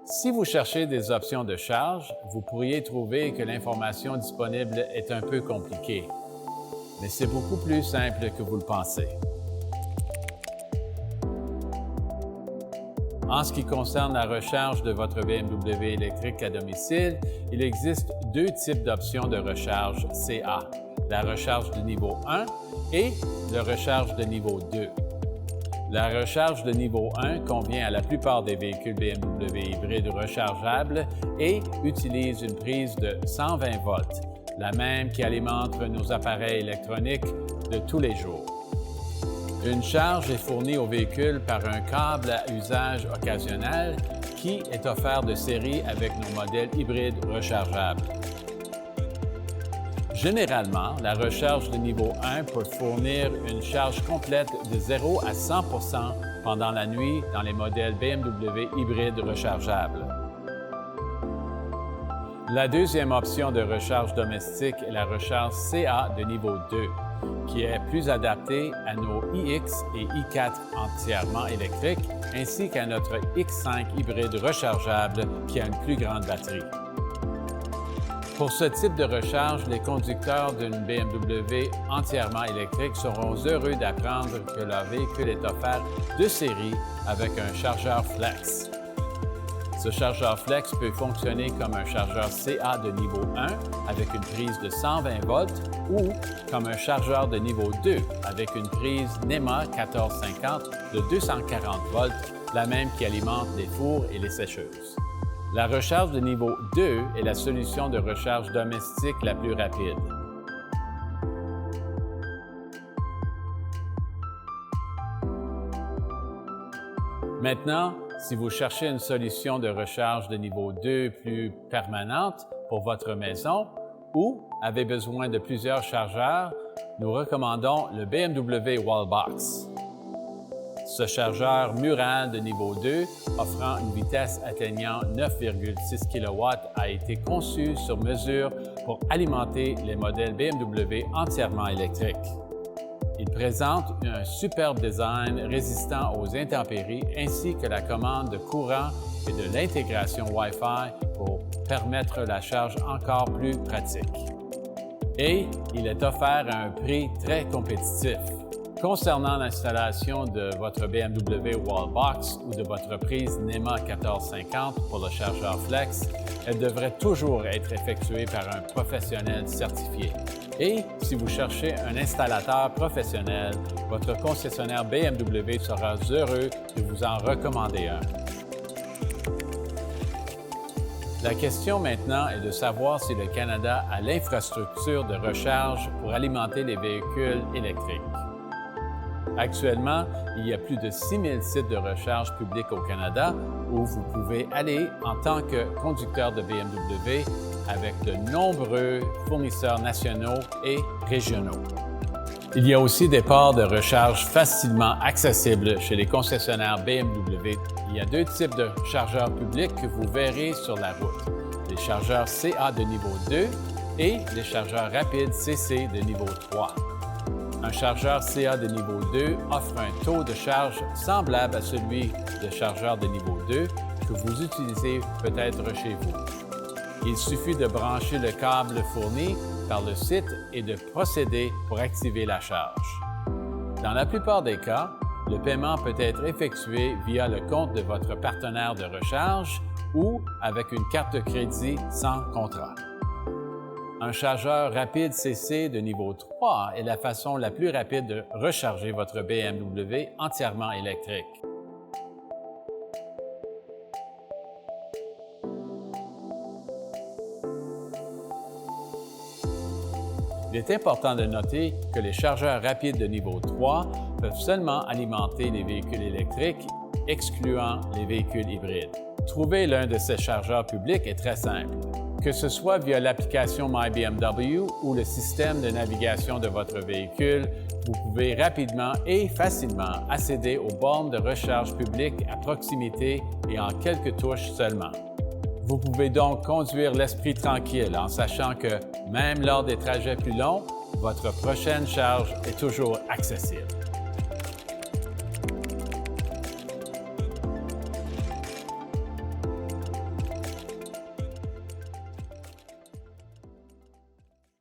Si vous cherchez des options de charge, vous pourriez trouver que l'information disponible est un peu compliquée. Mais c'est beaucoup plus simple que vous le pensez. En ce qui concerne la recharge de votre BMW électrique à domicile, il existe deux types d'options de recharge CA, la recharge de niveau 1 et la recharge de niveau 2. La recharge de niveau 1 convient à la plupart des véhicules BMW hybrides rechargeables et utilise une prise de 120 volts, la même qui alimente nos appareils électroniques de tous les jours. Une charge est fournie au véhicule par un câble à usage occasionnel qui est offert de série avec nos modèles hybrides rechargeables. Généralement, la recharge de niveau 1 peut fournir une charge complète de 0 à 100 % pendant la nuit dans les modèles BMW hybrides rechargeables. La deuxième option de recharge domestique est la recharge CA de niveau 2, qui est plus adaptée à nos iX et i4 entièrement électriques, ainsi qu'à notre X5 hybride rechargeable qui a une plus grande batterie. Pour ce type de recharge, les conducteurs d'une BMW entièrement électrique seront heureux d'apprendre que leur véhicule est offert de série avec un chargeur flex. Ce chargeur flex peut fonctionner comme un chargeur CA de niveau 1 avec une prise de 120 volts ou comme un chargeur de niveau 2 avec une prise NEMA 1450 de 240 volts, la même qui alimente les fours et les sécheuses. La recharge de niveau 2 est la solution de recharge domestique la plus rapide. Maintenant, si vous cherchez une solution de recharge de niveau 2 plus permanente pour votre maison ou avez besoin de plusieurs chargeurs, nous recommandons le BMW Wallbox. Ce chargeur mural de niveau 2, offrant une vitesse atteignant 9,6 kW, a été conçu sur mesure pour alimenter les modèles BMW entièrement électriques. Il présente un superbe design résistant aux intempéries ainsi que la commande de courant et de l'intégration Wi-Fi pour permettre la charge encore plus pratique. Et il est offert à un prix très compétitif. Concernant l'installation de votre BMW Wallbox ou de votre prise NEMA 1450 pour le chargeur flex, elle devrait toujours être effectuée par un professionnel certifié. Et si vous cherchez un installateur professionnel, votre concessionnaire BMW sera heureux de vous en recommander un. La question maintenant est de savoir si le Canada a l'infrastructure de recharge pour alimenter les véhicules électriques. Actuellement, il y a plus de 6000 sites de recharge publics au Canada où vous pouvez aller en tant que conducteur de BMW avec de nombreux fournisseurs nationaux et régionaux. Il y a aussi des ports de recharge facilement accessibles chez les concessionnaires BMW. Il y a deux types de chargeurs publics que vous verrez sur la route, les chargeurs CA de niveau 2 et les chargeurs rapides CC de niveau 3. Un chargeur CA de niveau 2 offre un taux de charge semblable à celui de chargeur de niveau 2 que vous utilisez peut-être chez vous. Il suffit de brancher le câble fourni par le site et de procéder pour activer la charge. Dans la plupart des cas, le paiement peut être effectué via le compte de votre partenaire de recharge ou avec une carte de crédit sans contrat. Un chargeur rapide CC de niveau 3 est la façon la plus rapide de recharger votre BMW entièrement électrique. Il est important de noter que les chargeurs rapides de niveau 3 peuvent seulement alimenter les véhicules électriques, excluant les véhicules hybrides. Trouver l'un de ces chargeurs publics est très simple. Que ce soit via l'application MyBMW ou le système de navigation de votre véhicule, vous pouvez rapidement et facilement accéder aux bornes de recharge publiques à proximité et en quelques touches seulement. Vous pouvez donc conduire l'esprit tranquille en sachant que, même lors des trajets plus longs, votre prochaine charge est toujours accessible.